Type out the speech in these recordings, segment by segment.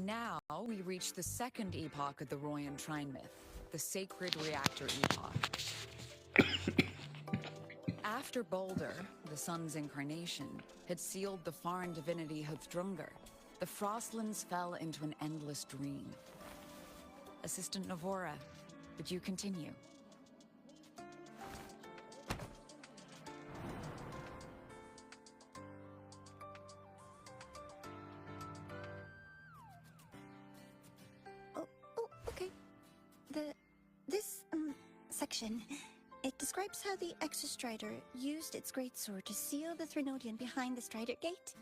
Now we reach the second epoch of the Royan Trine myth, the Sacred Reactor Epoch. After Balder, the sun's incarnation, had sealed the foreign divinity Hothrungur, the Frostlands fell into an endless dream. Assistant Navora, would you continue? Okay. This section, it describes how the Exostrider used its greatsword to seal the Threnodian behind the Strider Gate.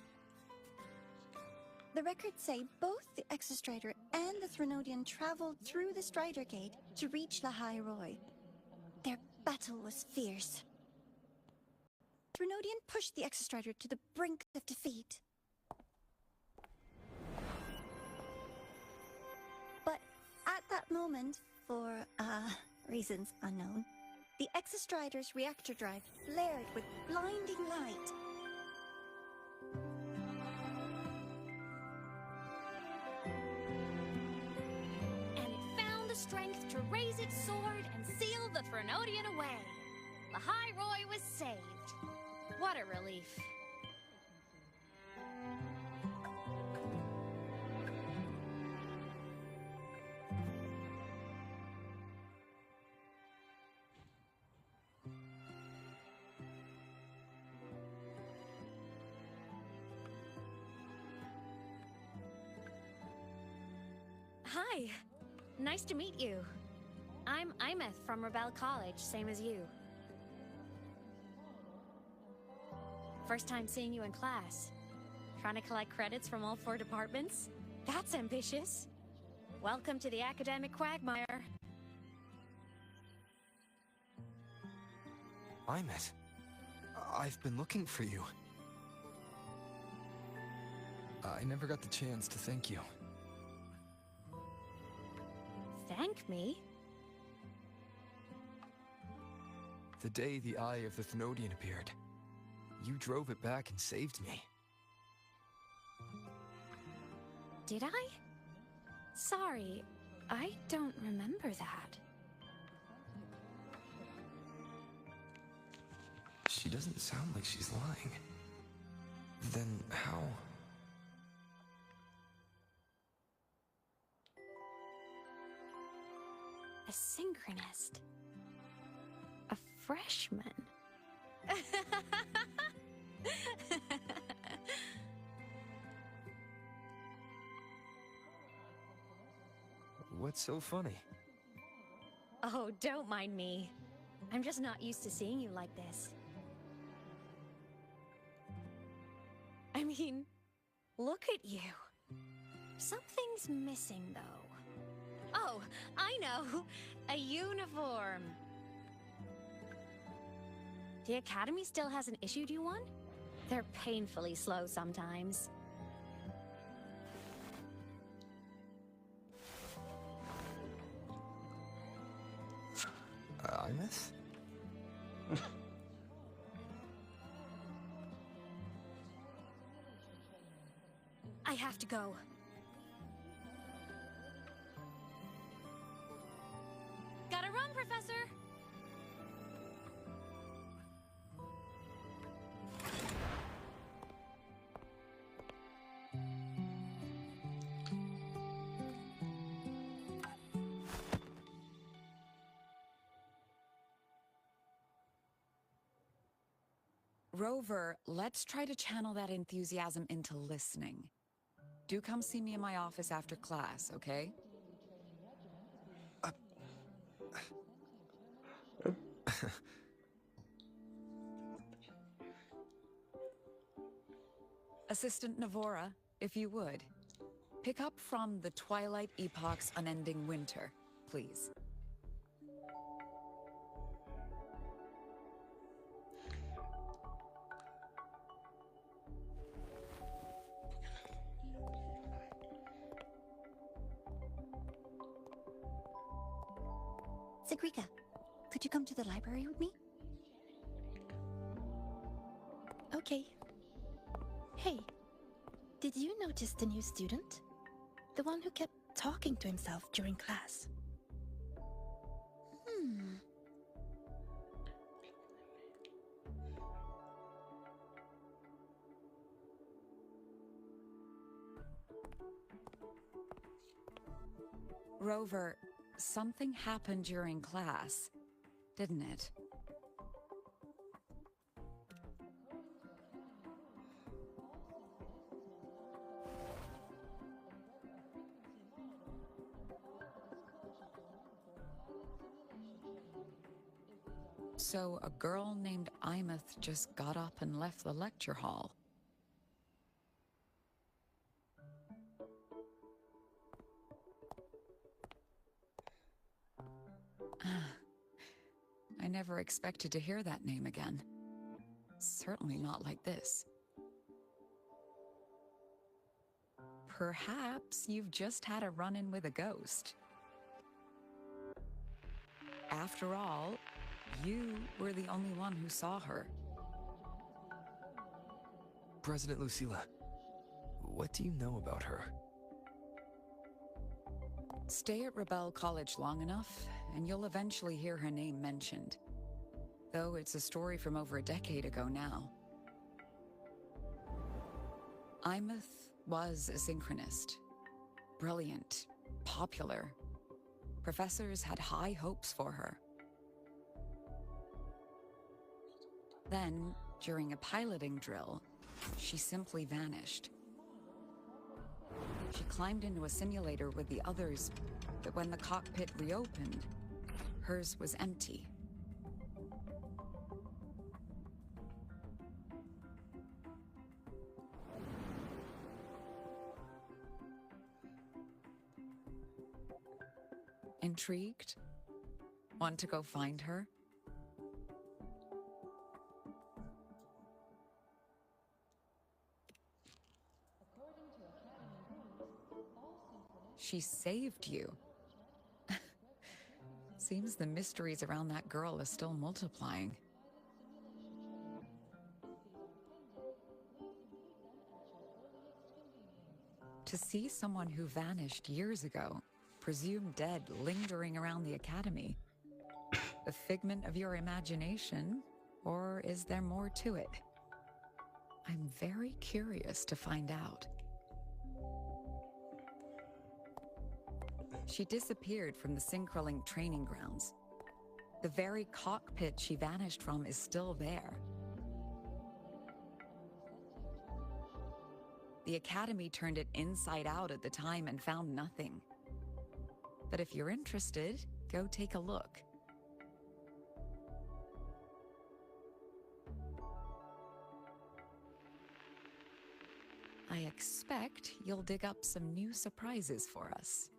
The records say both the Exostrider and the Threnodian traveled through the Strider Gate to reach Lahai Roy. Their battle was fierce. Threnodian pushed the Exostrider to the brink of defeat. But at that moment, for reasons unknown, the Exostrider's reactor drive flared with blinding light. Strength to raise its sword and seal the Threnodian away. Lahai Roy was saved. What a relief. Hi. Nice to meet you. I'm Imeth from Rebel College, same as you. First time seeing you in class. Trying to collect credits from all 4 departments? That's ambitious. Welcome to the academic quagmire. Imeth, I've been looking for you. I never got the chance to thank you. Thank me? The day the Eye of the Thenodian appeared, you drove it back and saved me. Did I? Sorry, I don't remember that. She doesn't sound like she's lying. Then how? A synchronist. A freshman. What's so funny? Oh, don't mind me. I'm just not used to seeing you like this. I mean, look at you. Something's missing, though. Oh, I know! A uniform! The Academy still hasn't issued you one? They're painfully slow sometimes. Imeth? I have to go. Gotta run, Professor! Rover, let's try to channel that enthusiasm into listening. Do come see me in my office after class, okay? Assistant Navora, if you would. Pick up from the Twilight Epoch's Unending Winter, please. Sigrika, could you come to the library with me? Okay. Hey, did you notice the new student? The one who kept talking to himself during class. Rover, something happened during class, didn't it? So a girl named Imeth just got up and left the lecture hall. I never expected to hear that name again. Certainly not like this. Perhaps you've just had a run-in with a ghost. After all, you were the only one who saw her. President Lucilla, what do you know about her? Stay at Rebel College long enough, and you'll eventually hear her name mentioned. Though it's a story from over a decade ago now. Imeth was a synchronist. Brilliant, popular. Professors had high hopes for her. Then, during a piloting drill, she simply vanished. She climbed into a simulator with the others, but when the cockpit reopened, hers was empty. Intrigued? Want to go find her? She saved you. Seems the mysteries around that girl are still multiplying. To see someone who vanished years ago, presumed dead, lingering around the academy, a figment of your imagination, or is there more to it? I'm very curious to find out. She disappeared from the Synchrolink training grounds. The very cockpit she vanished from is still there. The Academy turned it inside out at the time and found nothing. But if you're interested, go take a look. I expect you'll dig up some new surprises for us.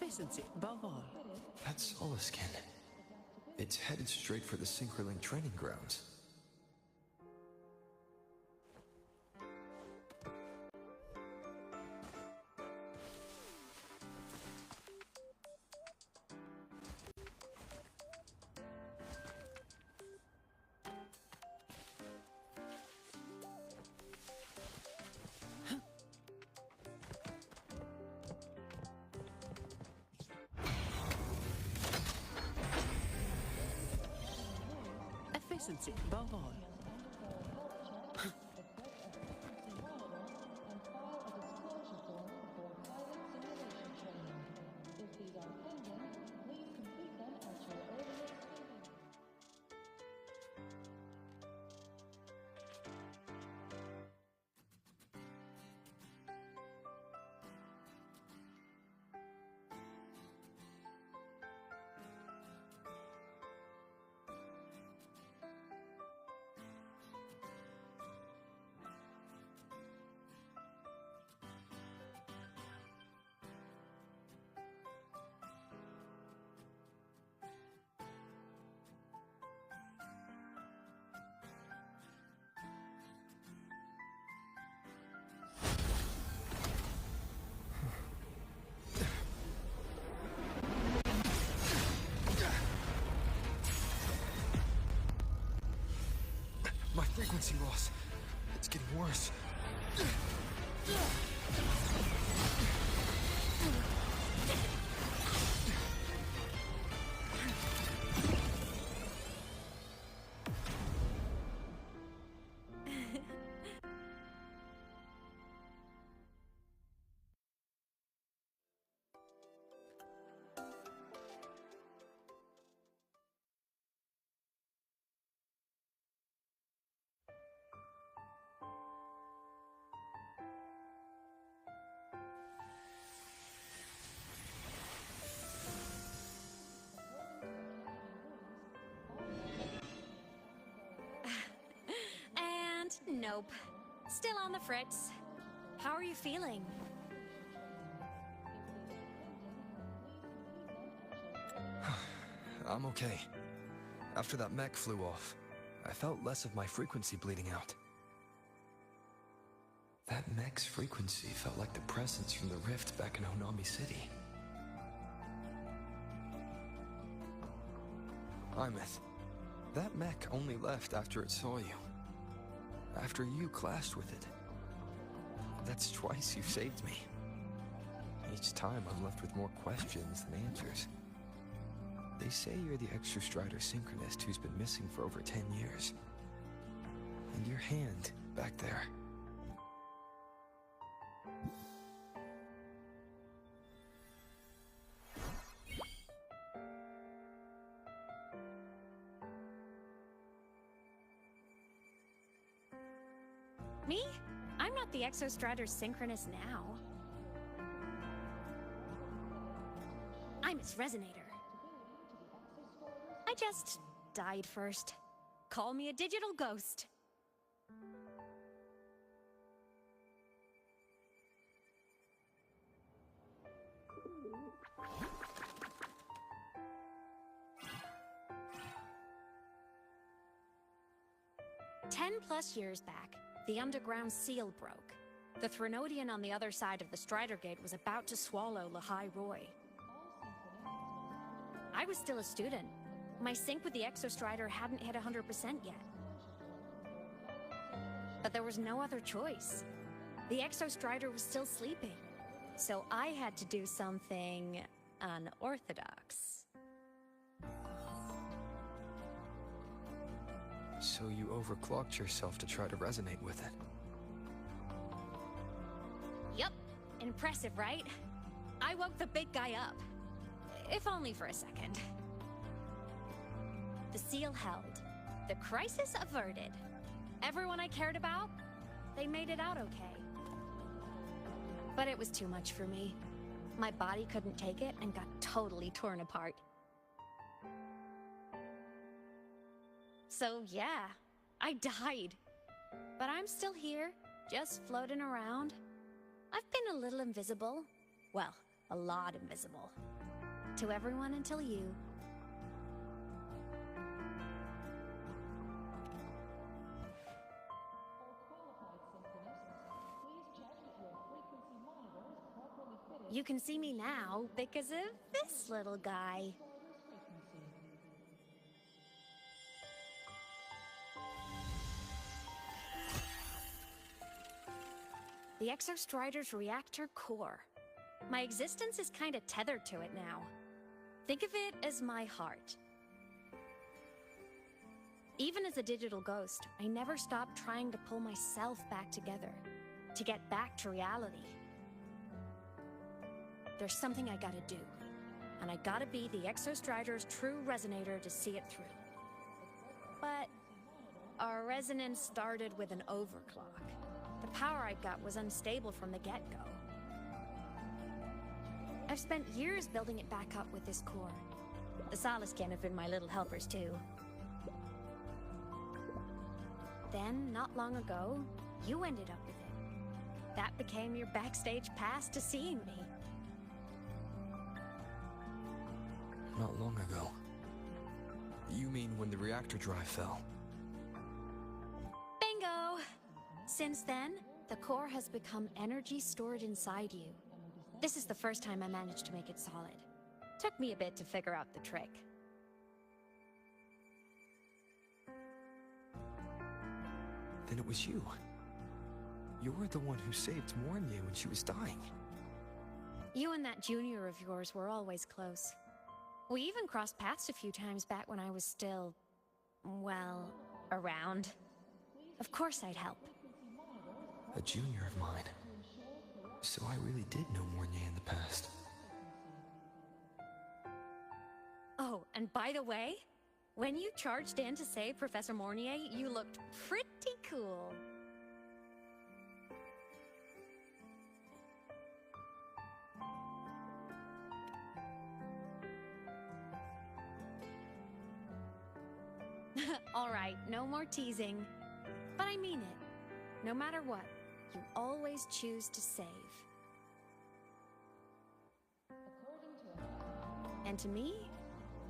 Efficiency above all. That's Solaskin. It's headed straight for the Synchroling training grounds. Efficiency above all. My frequency loss. It's getting worse. Nope. Still on the fritz. How are you feeling? I'm okay. After that mech flew off, I felt less of my frequency bleeding out. That mech's frequency felt like the presence from the rift back in Onami City. Imeth, that mech only left after it saw you. After you clashed with it. That's twice you've saved me. Each time I'm left with more questions than answers. They say you're the Extra Strider Synchronist who's been missing for over 10 years. And your hand, back there. Me? I'm not the Exostrider Synchronist now. I'm its Resonator. I just died first. Call me a digital ghost. +10 years back, the underground seal broke. The Threnodian on the other side of the Strider Gate was about to swallow Lahai Roy. I was still a student. My sync with the Exostrider hadn't hit 100% yet. But there was no other choice. The Exostrider was still sleeping. So I had to do something unorthodox. So you overclocked yourself to try to resonate with it. Yup. Impressive, right? I woke the big guy up. If only for a second. The seal held. The crisis averted. Everyone I cared about, they made it out okay. But it was too much for me. My body couldn't take it and got totally torn apart. So yeah, I died. But I'm still here, just floating around. I've been a little invisible. Well, a lot invisible. to everyone until you. You can see me now because of this little guy. The Exostrider's reactor core. My existence is kinda tethered to it now. Think of it as my heart. Even as a digital ghost, I never stopped trying to pull myself back together, to get back to reality. There's something I gotta do, and I gotta be the Exostrider's true resonator to see it through. But our resonance started with an overclock. The power I got was unstable from the get-go. I've spent years building it back up with this core. The Solaskin have been my little helpers too. Then, not long ago, you ended up with it. That became your backstage pass to seeing me. Not long ago. You mean when the reactor drive fell? Bingo! Since then, the core has become energy stored inside you. This is the first time I managed to make it solid. Took me a bit to figure out the trick. Then it was you. You were the one who saved Mornier when she was dying. You and that junior of yours were always close. We even crossed paths a few times back when I was still, well, around. Of course I'd help. A junior of mine. So I really did know Mornier in the past. Oh, and by the way, when you charged in to save Professor Mornier, you looked pretty cool. All right, no more teasing. But I mean it. No matter what, you always choose to save. And to me,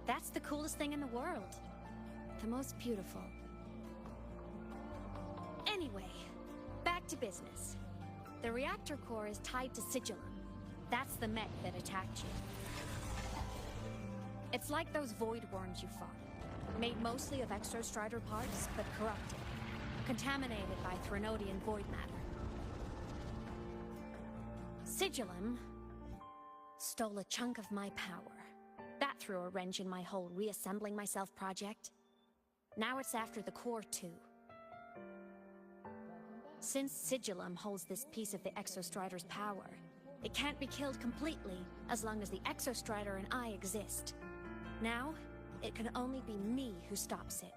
that's the coolest thing in the world. The most beautiful. Anyway, back to business. The reactor core is tied to Sigillum. That's the mech that attacked you. It's like those void worms you fought. Made mostly of Exostrider parts, but corrupted. Contaminated by Threnodian void matter. Sigillum stole a chunk of my power. That threw a wrench in my whole reassembling myself project. Now it's after the core too. Since Sigillum holds this piece of the Exostrider's power, it can't be killed completely as long as the Exostrider and I exist. Now, it can only be me who stops it.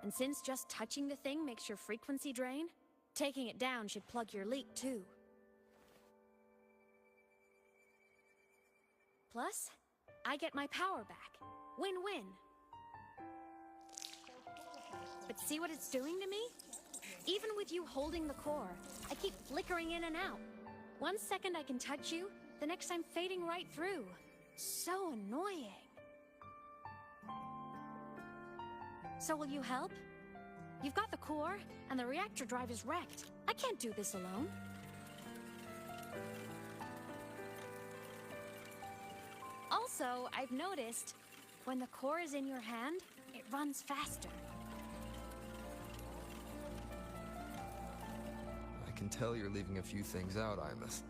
And since just touching the thing makes your frequency drain, taking it down should plug your leak too. Plus, I get my power back. Win-win. But see what it's doing to me? Even with you holding the core, I keep flickering in and out. One second I can touch you, the next I'm fading right through. So annoying. So will you help? You've got the core, and the reactor drive is wrecked. I can't do this alone. Also, I've noticed, when the core is in your hand, it runs faster. I can tell you're leaving a few things out, Ibis.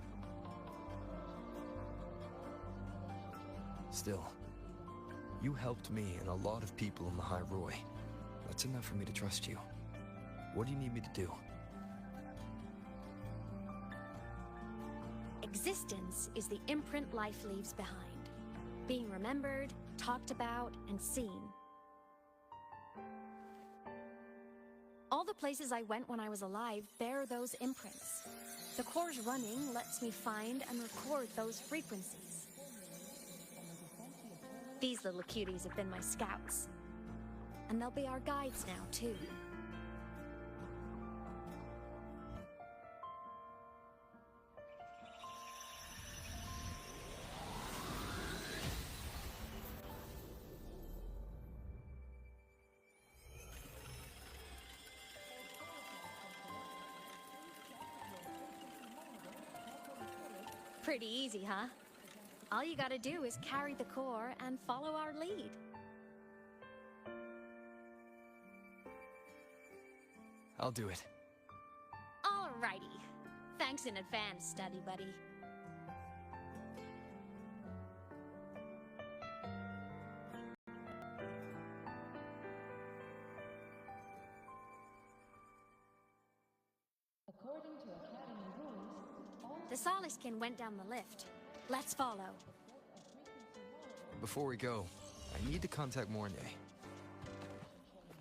Still, you helped me and a lot of people in the High Roy. That's enough for me to trust you. What do you need me to do? Existence is the imprint life leaves behind. Being remembered, talked about, and seen. All the places I went when I was alive bear those imprints. The core's running lets me find and record those frequencies. These little cuties have been my scouts. And they'll be our guides now, too. Pretty easy, huh? All you gotta do is carry the core and follow our lead. I'll do it. Alrighty. Thanks in advance, study buddy. The Soliskin went down the lift. Let's follow. Before we go, I need to contact Mornay.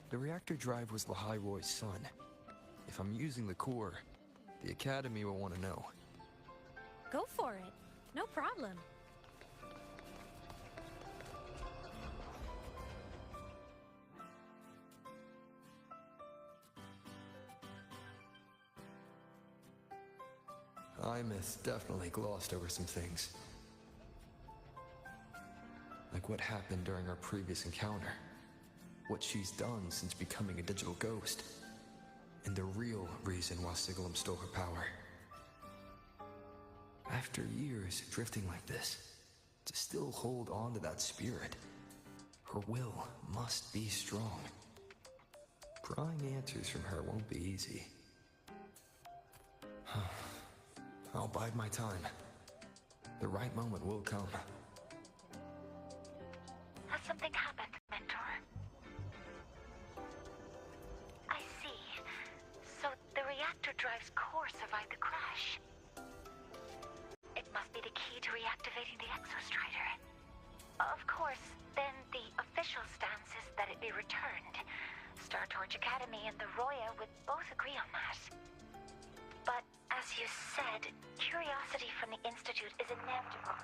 The reactor drive was Lahai-Roy's son. If I'm using the core, the Academy will want to know. Go for it. No problem. Imith definitely glossed over some things. Like what happened during our previous encounter. What she's done since becoming a digital ghost. And the real reason why Sigalum stole her power. After years drifting like this, to still hold on to that spirit, her will must be strong. Prying answers from her won't be easy. I'll bide my time. The right moment will come. Has something happened, Mentor? I see. So the reactor drive's core survived the crash. It must be the key to reactivating the Exostrider. Of course, then the official stance is that it be returned. Star Torch Academy and the Roya would both agree on that. But, as you said, curiosity from the Institute is inevitable.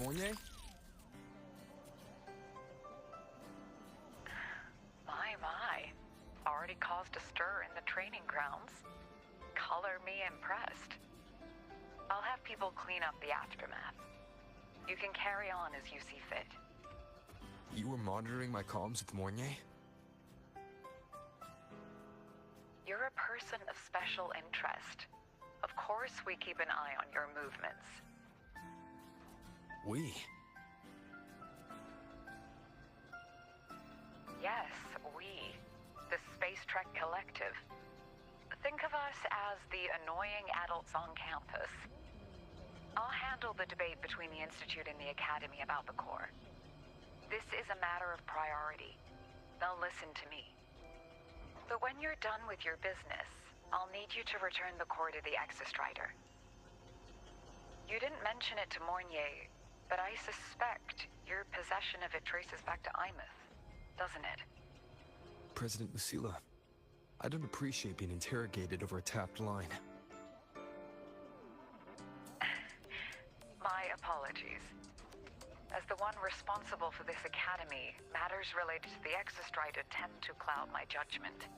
Mornay? My. Already caused a stir in the training grounds. Color me impressed. I'll have people clean up the aftermath. You can carry on as you see fit. You were monitoring my comms with Mornay? You're a person of special interest. Of course we keep an eye on your movements. We? Yes, we. The Space Trek Collective. Think of us as the annoying adults on campus. I'll handle the debate between the Institute and the Academy about the core. This is a matter of priority. They'll listen to me. But when you're done with your business, I'll need you to return the core to the Exostrider. You didn't mention it to Mornay, but I suspect your possession of it traces back to Imith, doesn't it? President Lucilla, I don't appreciate being interrogated over a tapped line. My apologies. As the one responsible for this academy, matters related to the Exostrider tend to cloud my judgment.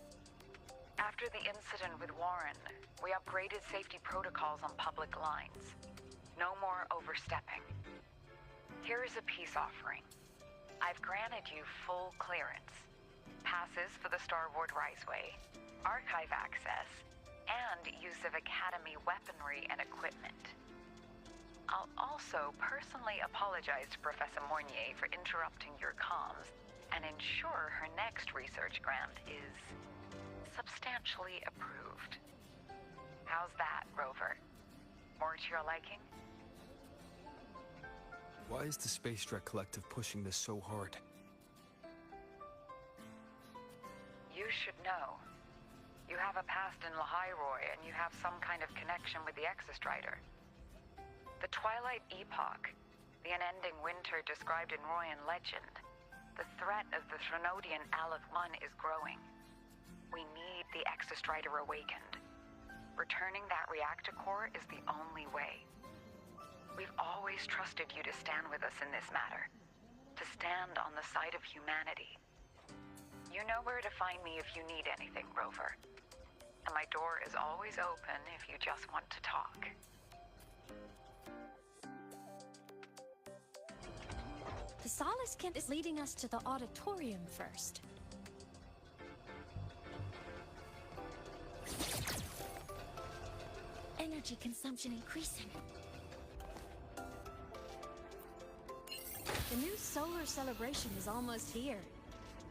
After the incident with Warren, we upgraded safety protocols on public lines. No more overstepping. Here is a peace offering. I've granted you full clearance. Passes for the Starboard Riseway, archive access, and use of Academy weaponry and equipment. I'll also personally apologize to Professor Mornay for interrupting your comms and ensure her next research grant is substantially approved. How's that, Rover? More to your liking? Why is the Space Trek Collective pushing this so hard? You should know. You have a past in Lahai-Roy, and you have some kind of connection with the Exostrider. The Twilight Epoch, the unending winter described in Royan legend, the threat of the Threnodian Aleph I is growing. We need the Exostrider awakened. Returning that reactor core is the only way. We've always trusted you to stand with us in this matter, to stand on the side of humanity. You know where to find me if you need anything, Rover. And my door is always open if you just want to talk. The Soliskin is leading us to the auditorium first. Energy consumption increasing. The new solar celebration is almost here.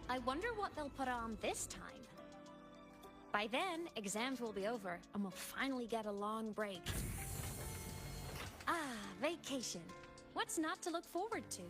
I wonder what they'll put on this time. By then, exams will be over, and we'll finally get a long break. Ah, vacation. What's not to look forward to?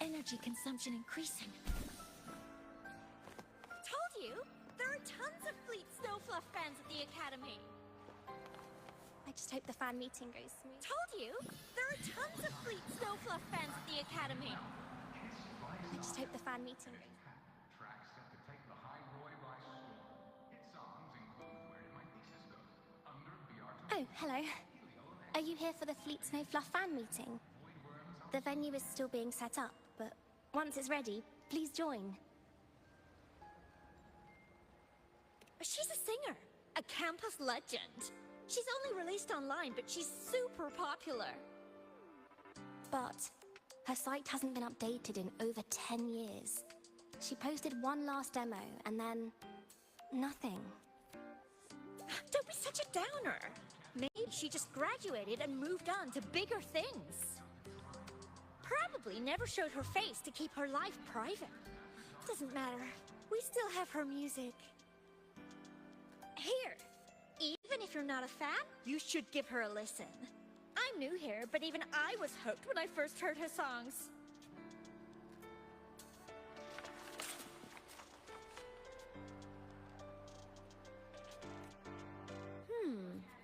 Energy consumption increasing. Told you! There are tons of Fleet Snowfluff fans at the Academy! I just hope the fan meeting goes smooth. Told you! There are tons of Fleet Snowfluff fans at the Academy! I just hope the fan meeting goes Tracks set to take the High Roy by storm. Hit songs include Where Did My Thesis Go? Under VR. Oh, hello. Are you here for the Fleet Snowfluff fan meeting? The venue is still being set up, but once it's ready, please join. She's a singer, a campus legend. She's only released online, but she's super popular. But her site hasn't been updated in over 10 years. She posted one last demo, and then nothing. Don't be such a downer. Maybe she just graduated and moved on to bigger things. Probably never showed her face to keep her life private. Doesn't matter. We still have her music. Here, even if you're not a fan, you should give her a listen. I'm new here, but even I was hooked when I first heard her songs.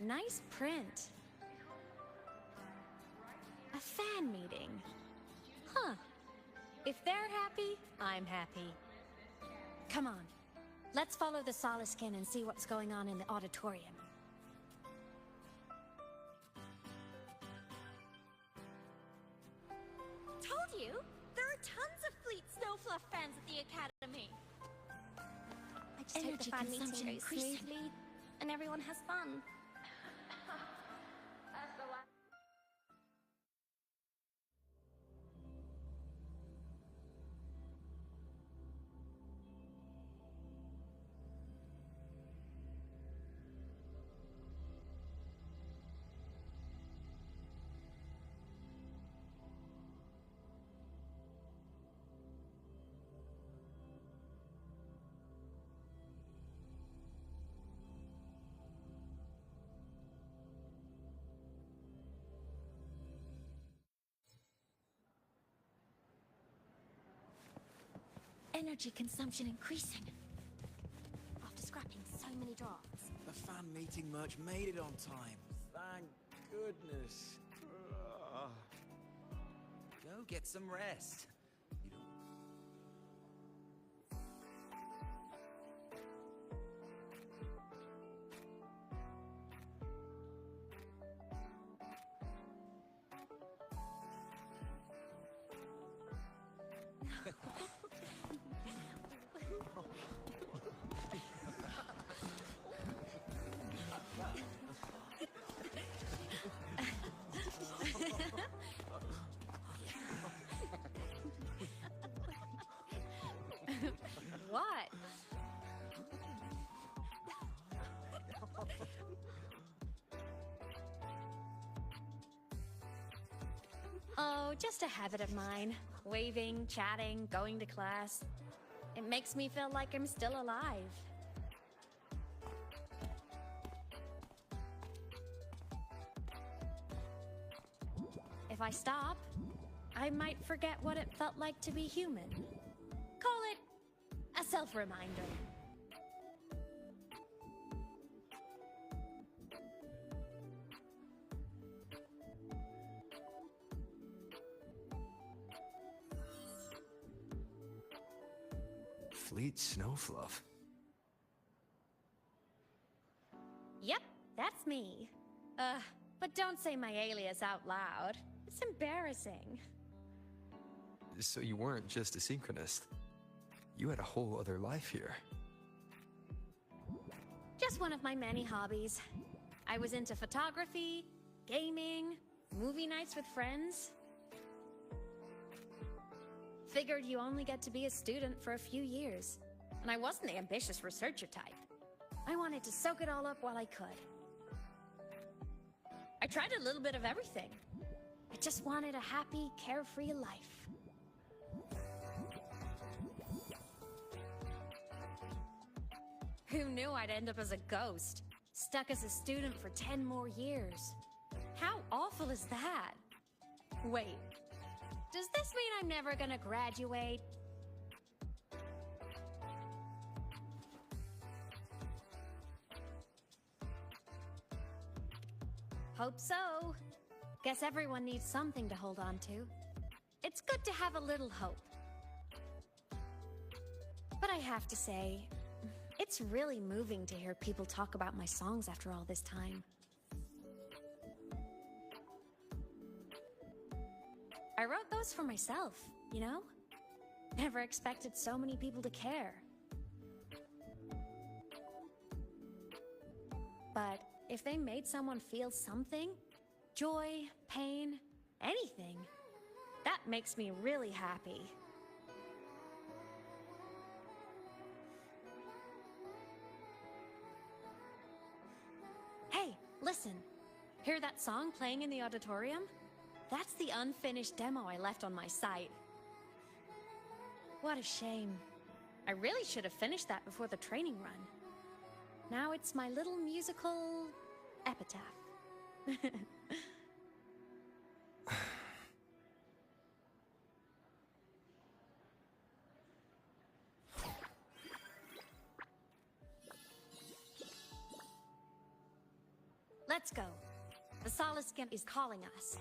Nice print. A fan meeting. Huh. If they're happy, I'm happy. Come on. Let's follow the Soliskin and see what's going on in the auditorium. Told you! There are tons of Fleet Snowfluff fans at the Academy. I just hope the fan meeting goes smoothly and everyone has fun. Energy consumption increasing. After scrapping so many drafts. The fan meeting merch made it on time. Thank goodness. Ugh. Go get some rest. You don't... What? Oh, just a habit of mine. Waving, chatting, going to class. It makes me feel like I'm still alive. If I stop, I might forget what it felt like to be human. Call it a self-reminder. Fleet Snowfluff. That's me. But don't say my alias out loud. It's embarrassing. So you weren't just a synchronist. You had a whole other life here. Just one of my many hobbies. I was into photography, gaming, movie nights with friends. Figured you only get to be a student for a few years. And I wasn't the ambitious researcher type. I wanted to soak it all up while I could. I tried a little bit of everything. I just wanted a happy, carefree life. Who knew I'd end up as a ghost, stuck as a student for 10 more years? How awful is that? Wait, does this mean I'm never gonna graduate? Hope so. Guess everyone needs something to hold on to. It's good to have a little hope. But I have to say, it's really moving to hear people talk about my songs after all this time. I wrote those for myself, you know? Never expected so many people to care. But if they made someone feel something, joy, pain, anything, that makes me really happy. Hey, listen. Hear that song playing in the auditorium? That's the unfinished demo I left on my site. What a shame. I really should have finished that before the training run. Now it's my little musical epitaph. Let's go. The Solace Skin is calling us.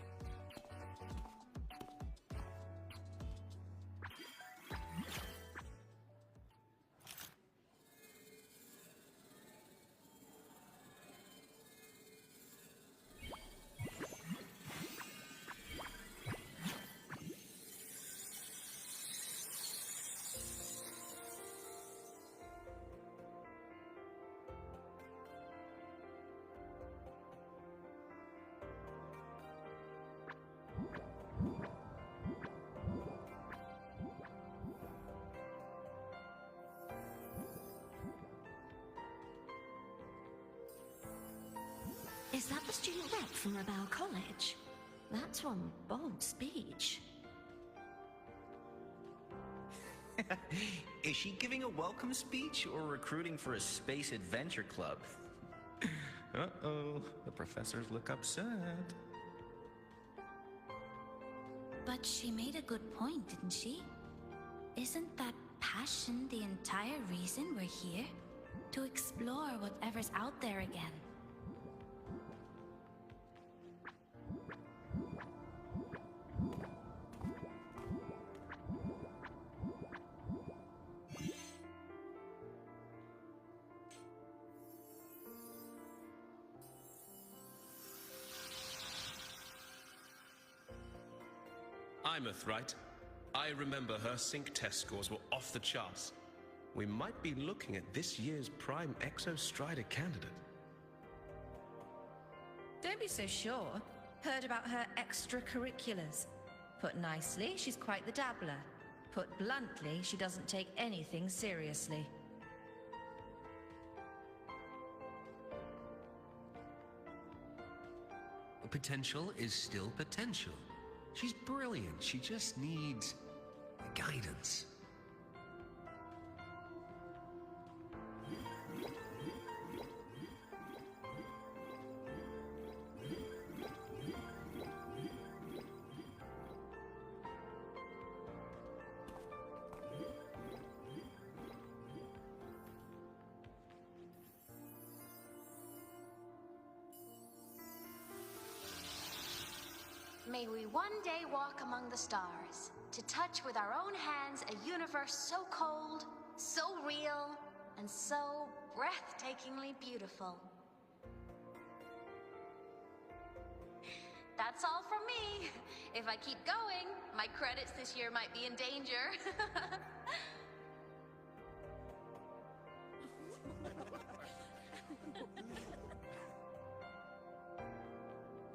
Is that the student rep from Rebel College? That's one bold speech. Is she giving a welcome speech or recruiting for a space adventure club? Uh-oh, the professors look upset. But she made a good point, didn't she? Isn't that passion the entire reason we're here? To explore whatever's out there again. Right? I remember her sync test scores were off the charts. We might be looking at this year's prime Exostrider candidate. Don't be so sure. Heard about her extracurriculars. Put nicely, she's quite the dabbler. Put bluntly, she doesn't take anything seriously. Potential is still potential. She's brilliant. She just needs guidance. May we one day walk among the stars, to touch with our own hands a universe so cold, so real, and so breathtakingly beautiful. That's all from me. If I keep going, my credits this year might be in danger.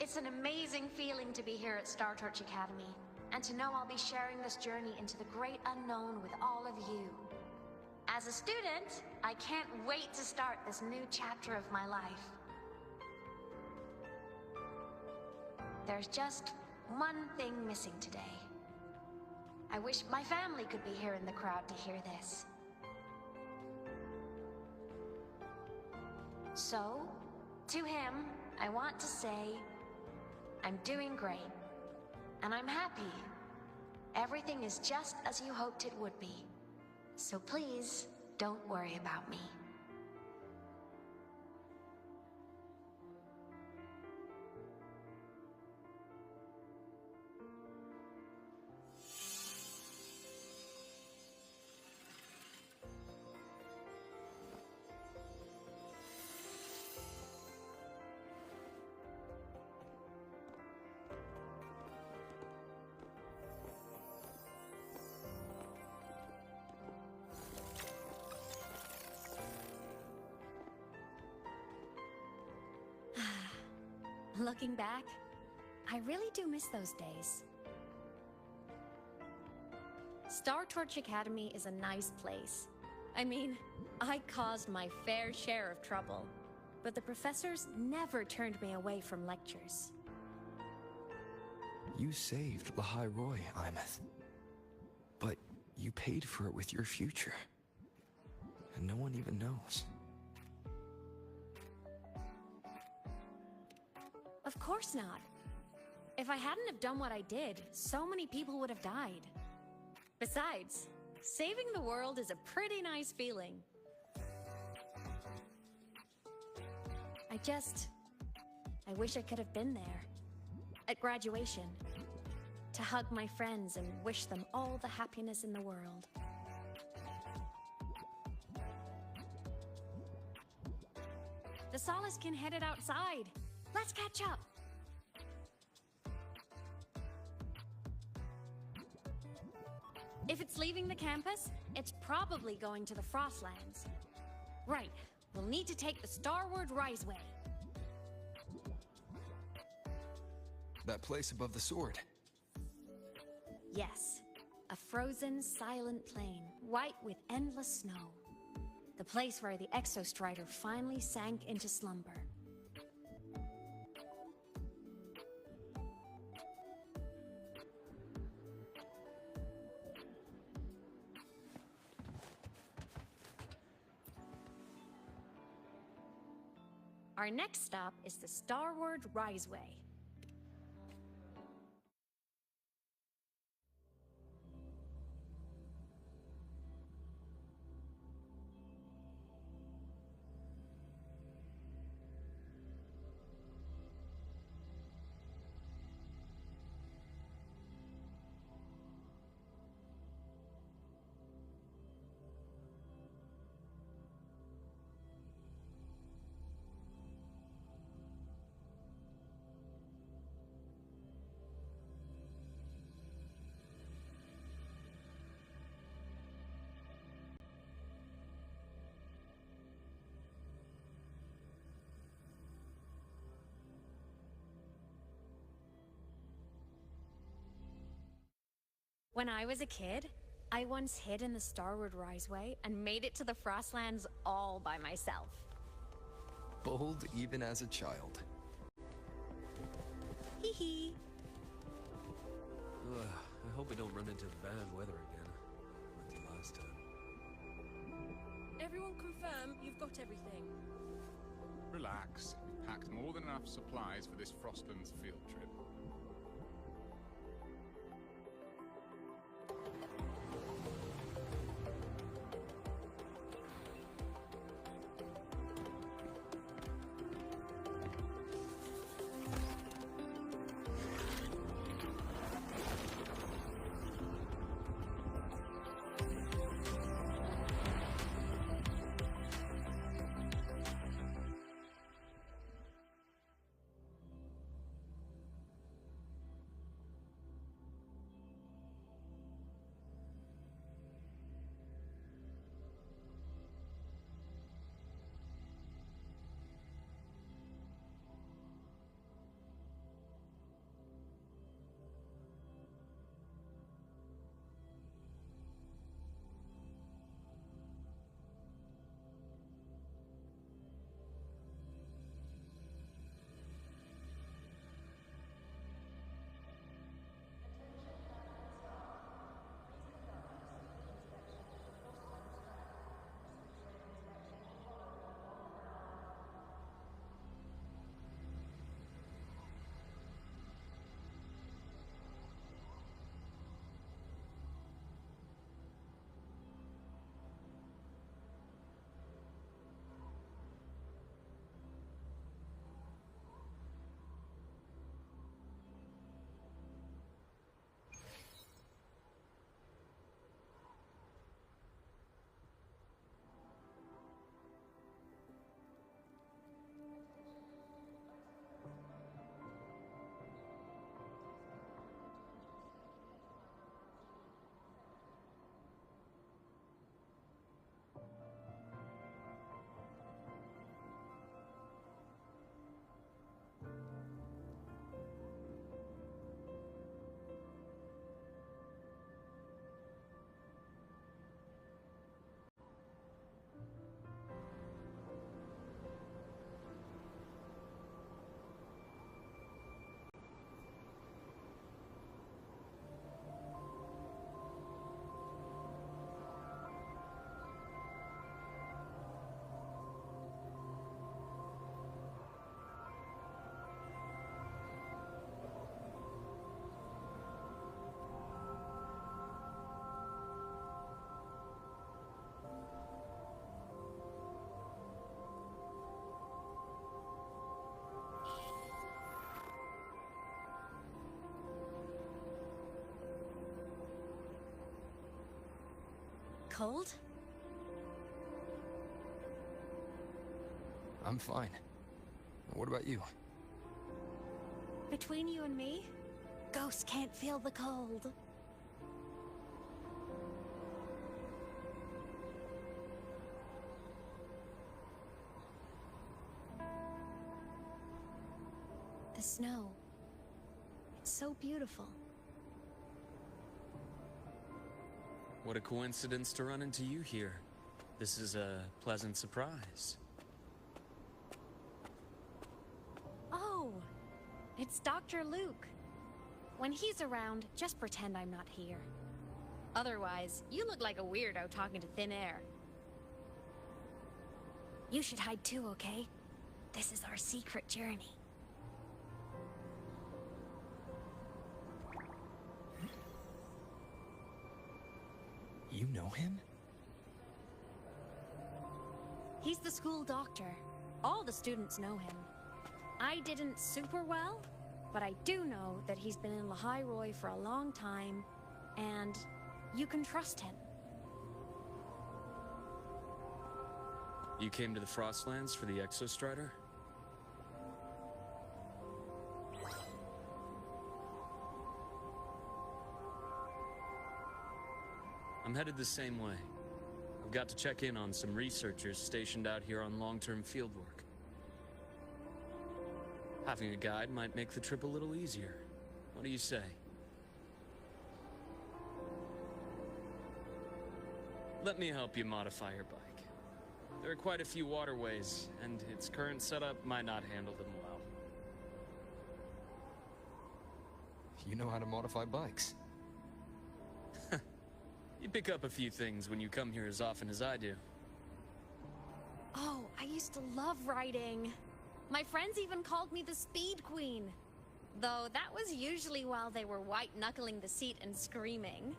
It's an amazing feeling to be here at Star Torch Academy, and to know I'll be sharing this journey into the great unknown with all of you. As a student, I can't wait to start this new chapter of my life. There's just one thing missing today. I wish my family could be here in the crowd to hear this. So, to him, I want to say, I'm doing great, and I'm happy. Everything is just as you hoped it would be. So please, don't worry about me. Looking back, I really do miss those days. Star Torch Academy is a nice place. I mean, I caused my fair share of trouble, but the professors never turned me away from lectures. You saved Lahai Roy, Imeth. But you paid for it with your future. And no one even knows. Of course not. If I hadn't have done what I did, so many people would have died. Besides, saving the world is a pretty nice feeling. I wish I could have been there. At graduation. To hug my friends and wish them all the happiness in the world. The Solaskin headed outside. Let's catch up. If it's leaving the campus, it's probably going to the Frostlands. Right, we'll need to take the Starward Riseway. That place above the sword. Yes, a frozen, silent plain, white with endless snow. The place where the Exostrider finally sank into slumber. Our next stop is the Starward Riseway. When I was a kid, I once hid in the Starward Riseway and made it to the Frostlands all by myself. Bold even as a child. Hee hee. I hope we don't run into bad weather again, like the last time. Everyone confirm you've got everything. Relax. We packed more than enough supplies for this Frostlands field trip. cold? I'm fine. What about you? Between you and me, ghosts can't feel the cold. The snow. It's so beautiful. What a coincidence to run into you here. This is a pleasant surprise. Oh, it's Dr. Luke. When he's around, just pretend I'm not here. Otherwise, you look like a weirdo talking to thin air. You should hide too, okay? This is our secret journey. You know him? He's the school doctor. All the students know him. I didn't super well, but I do know that he's been in Lahai for a long time, and you can trust him. You came to the Frostlands for the Exostrider? I'm headed the same way. I've got to check in on some researchers stationed out here on long-term fieldwork. Having a guide might make the trip a little easier. What do you say? Let me help you modify your bike. There are quite a few waterways, and its current setup might not handle them well. You know how to modify bikes. You pick up a few things when you come here as often as I do. Oh, I used to love riding. My friends even called me the Speed Queen. Though that was usually while they were white-knuckling the seat and screaming.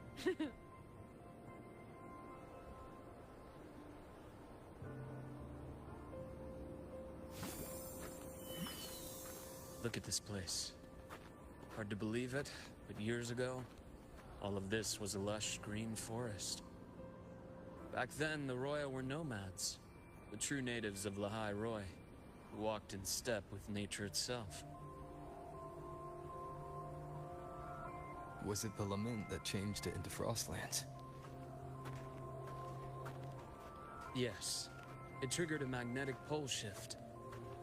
Look at this place. Hard to believe it, but years ago, all of this was a lush green forest. Back then, the Roya were nomads, the true natives of Lahai Roi, who walked in step with nature itself. Was it the lament that changed it into Frostlands? Yes, it triggered a magnetic pole shift.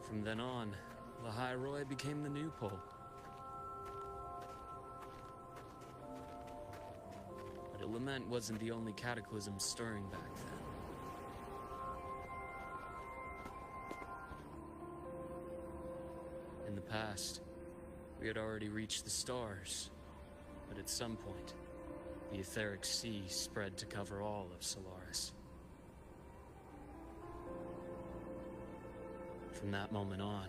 From then on, Lahai Roi became the new pole. But a lament wasn't the only cataclysm stirring back then. In the past, we had already reached the stars, but at some point, the etheric sea spread to cover all of Solaris. From that moment on,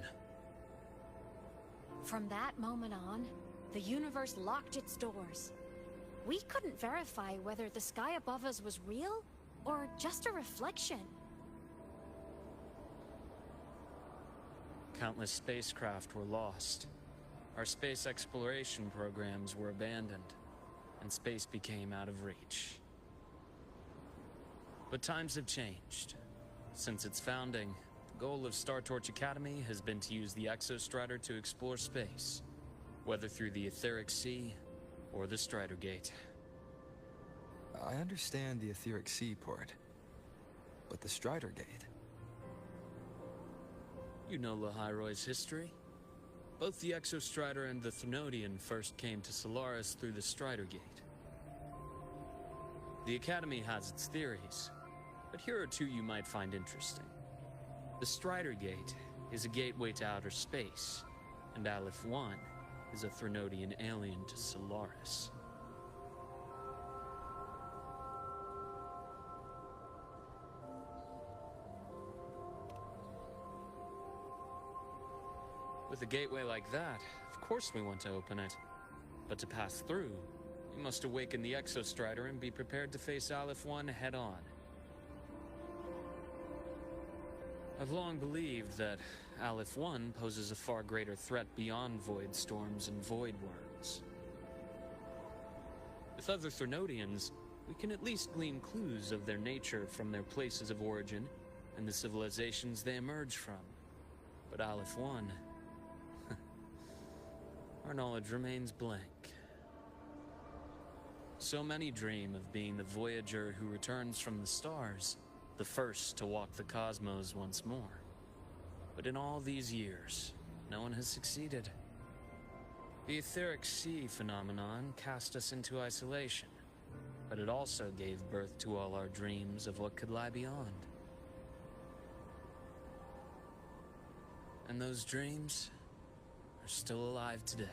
the universe locked its doors. We couldn't verify whether the sky above us was real or just a reflection. countless spacecraft were lost. Our space exploration programs were abandoned, and space became out of reach. But times have changed. Since its founding, the goal of Star Torch Academy has been to use the Exostrider to explore space, whether through the Etheric Sea or the Strider Gate. I understand the Etheric Sea part, but the Strider Gate? You know Lahai-Roi's history. Both the Exostrider and the Thenodian first came to Solaris through the Strider Gate. The Academy has its theories, but here are two you might find interesting. The Strider Gate is a gateway to outer space, and Aleph 1 is a Thenodian alien to Solaris. With a gateway like that, of course we want to open it. But to pass through, we must awaken the Exostrider and be prepared to face Aleph 1 head-on. I've long believed that Aleph 1 poses a far greater threat beyond void storms and void worms. With other Thenodians, we can at least glean clues of their nature from their places of origin and the civilizations they emerge from. But Aleph 1, our knowledge remains blank. So many dream of being the voyager who returns from the stars, the first to walk the cosmos once more. But in all these years, no one has succeeded. The etheric sea phenomenon cast us into isolation, but it also gave birth to all our dreams of what could lie beyond. And those dreams are still alive today.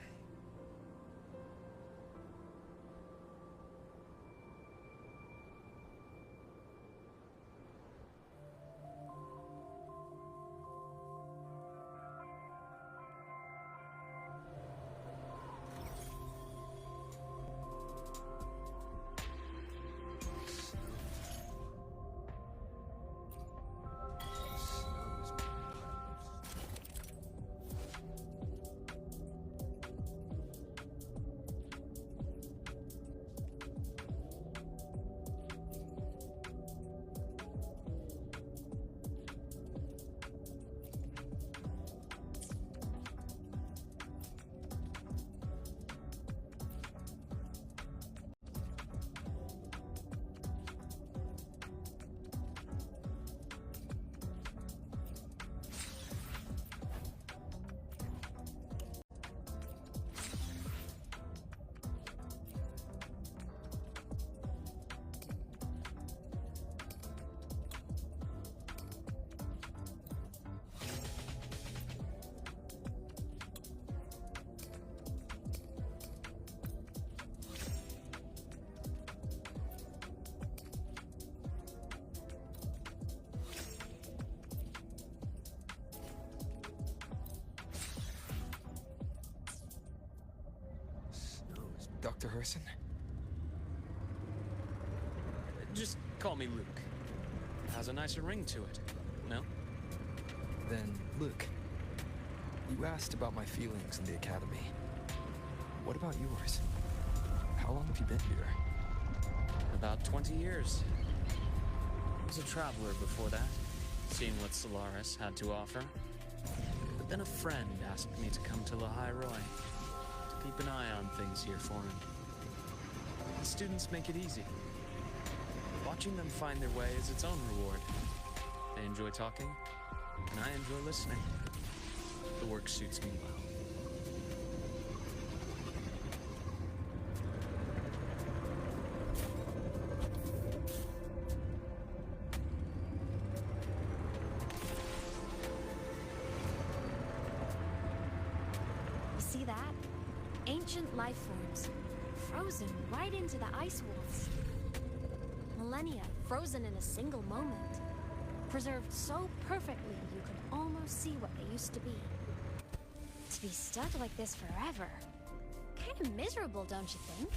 Dr. Herson? Just call me Luke. It has a nicer ring to it, no? Then, Luke, you asked about my feelings in the academy. What about yours? How long have you been here? About 20 years. I was a traveler before that, seeing what Solaris had to offer. But then a friend asked me to come to Lehigh Roy, to keep an eye on things here for him. The students make it easy. Watching them find their way is its own reward. They enjoy talking, and I enjoy listening. The work suits me well. You see that? Ancient life forms, frozen right into the ice wolves. Millennia frozen in a single moment. Preserved so perfectly you could almost see what they used to be. To be stuck like this forever. Kind of miserable, don't you think?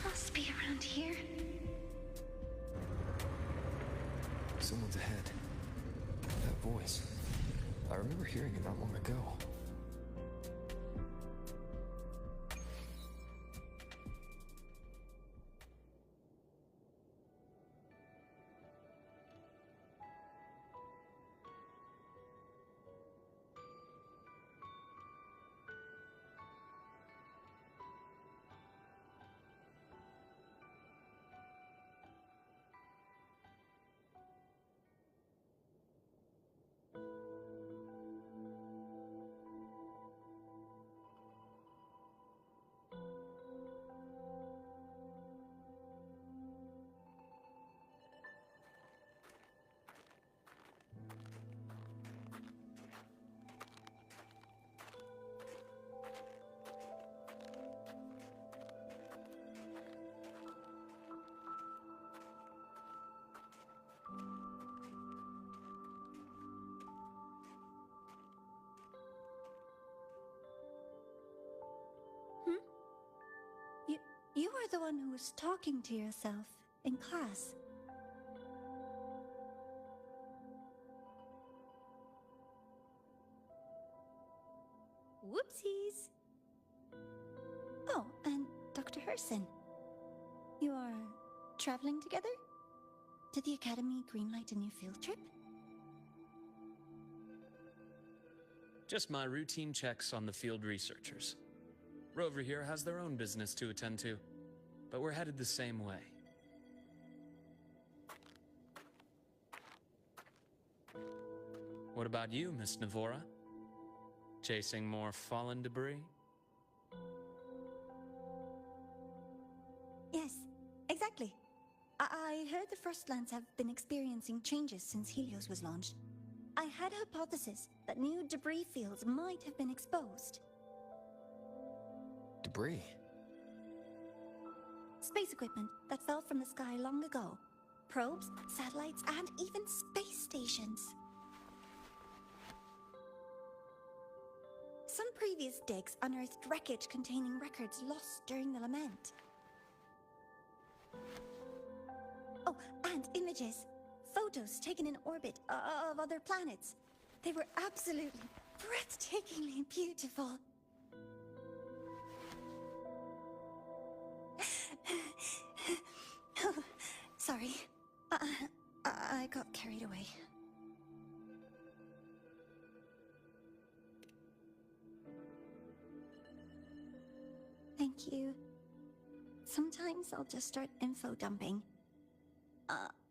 Must be around here. Someone's ahead. That voice. I remember hearing it not long ago. You were the one who was talking to yourself in class. Whoopsies. Oh, and Dr. Herson. You are traveling together? Did the Academy greenlight a new field trip? Just my routine checks on the field researchers. Rover here has their own business to attend to, but we're headed the same way. What about you, Miss Navora? Chasing more fallen debris? Yes, exactly. I heard the First Lands have been experiencing changes since Helios was launched. I had a hypothesis that new debris fields might have been exposed. Debris? Space equipment that fell from the sky long ago. Probes, satellites, and even space stations. Some previous digs unearthed wreckage containing records lost during the Lament. Oh, and images. Photos taken in orbit of other planets. They were absolutely breathtakingly beautiful. Oh, sorry. I got carried away. Thank you. Sometimes I'll just start info dumping.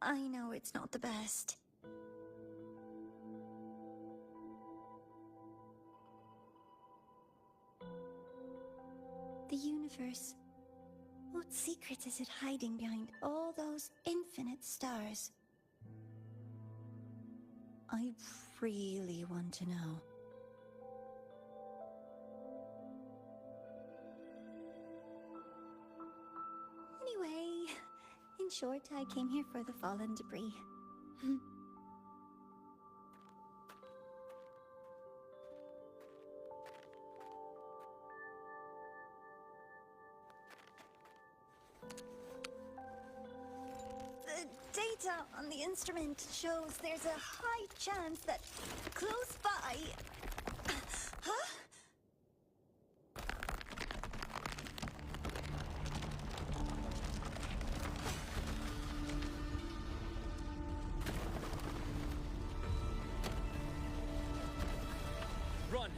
I know it's not the best. The universe. What secret is it hiding behind all those infinite stars? I really want to know. Anyway, in short, I came here for the fallen debris. The data on the instrument shows there's a high chance that close by... Huh? Run!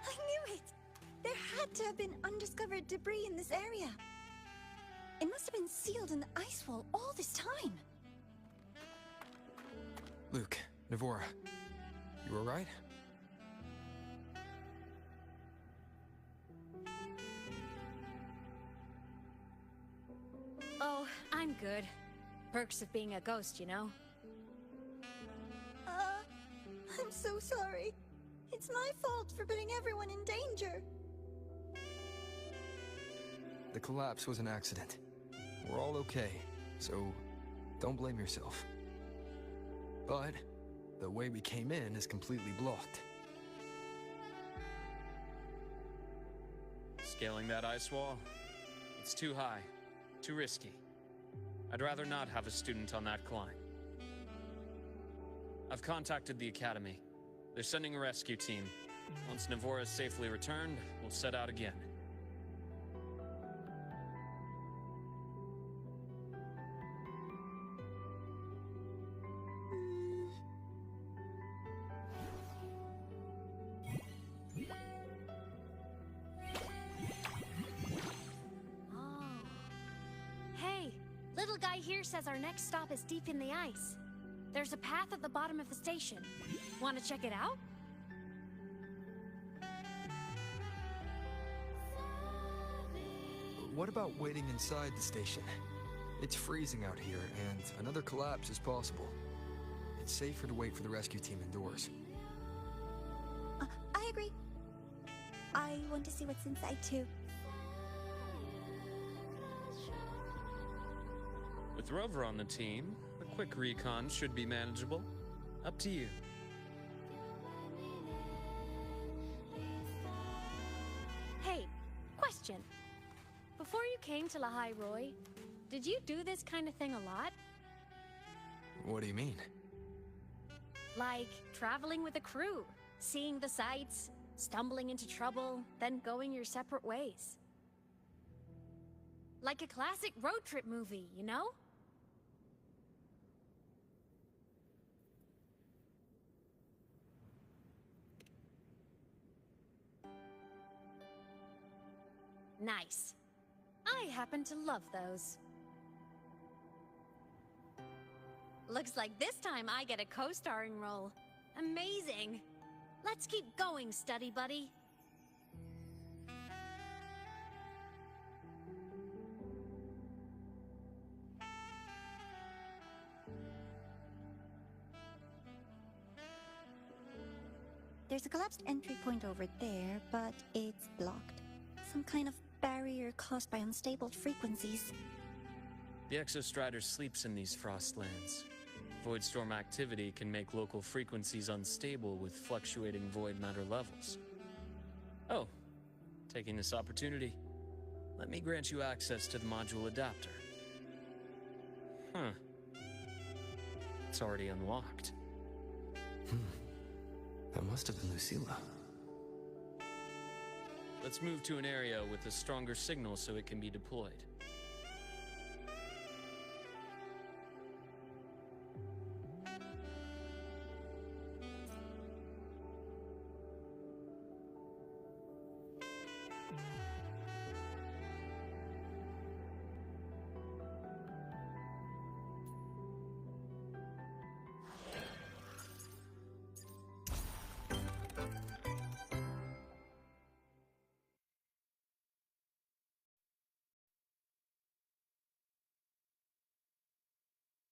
I knew it! There had to have been undiscovered debris in this area. It must have been sealed in the ice wall all this time. Luke, Navora, you alright? good. Perks of being a ghost, you know? I'm so sorry. It's my fault for putting everyone in danger. The collapse was an accident. We're all okay, so don't blame yourself. But the way we came in is completely blocked. Scaling that ice wall? It's too high, too risky. I'd rather not have a student on that climb. I've contacted the Academy. They're sending a rescue team. Once Navora is safely returned, we'll set out again. Hey, little guy here says our next stop is deep in the ice. There's a path at the bottom of the station. Want to check it out? What about waiting inside the station? It's freezing out here, and another collapse is possible. It's safer to wait for the rescue team indoors. I agree. I want to see what's inside too. With Rover on the team, a quick recon should be manageable. Up to you. Hey, question. Before you came to Lahai Roy, did you do this kind of thing a lot? What do you mean? Like traveling with a crew, seeing the sights, stumbling into trouble, then going your separate ways. Like a classic road trip movie, you know? Nice. I happen to love those. Looks like this time I get a co-starring role. Amazing! Let's keep going, study buddy. There's a collapsed entry point over there, but it's blocked. Some kind of barrier caused by unstable frequencies. The Exostrider sleeps in these frostlands. Void storm activity can make local frequencies unstable with fluctuating void matter levels. Oh, taking this opportunity, let me grant you access to the module adapter. Huh. It's already unlocked. That must have been Lucilla. Let's move to an area with a stronger signal so it can be deployed.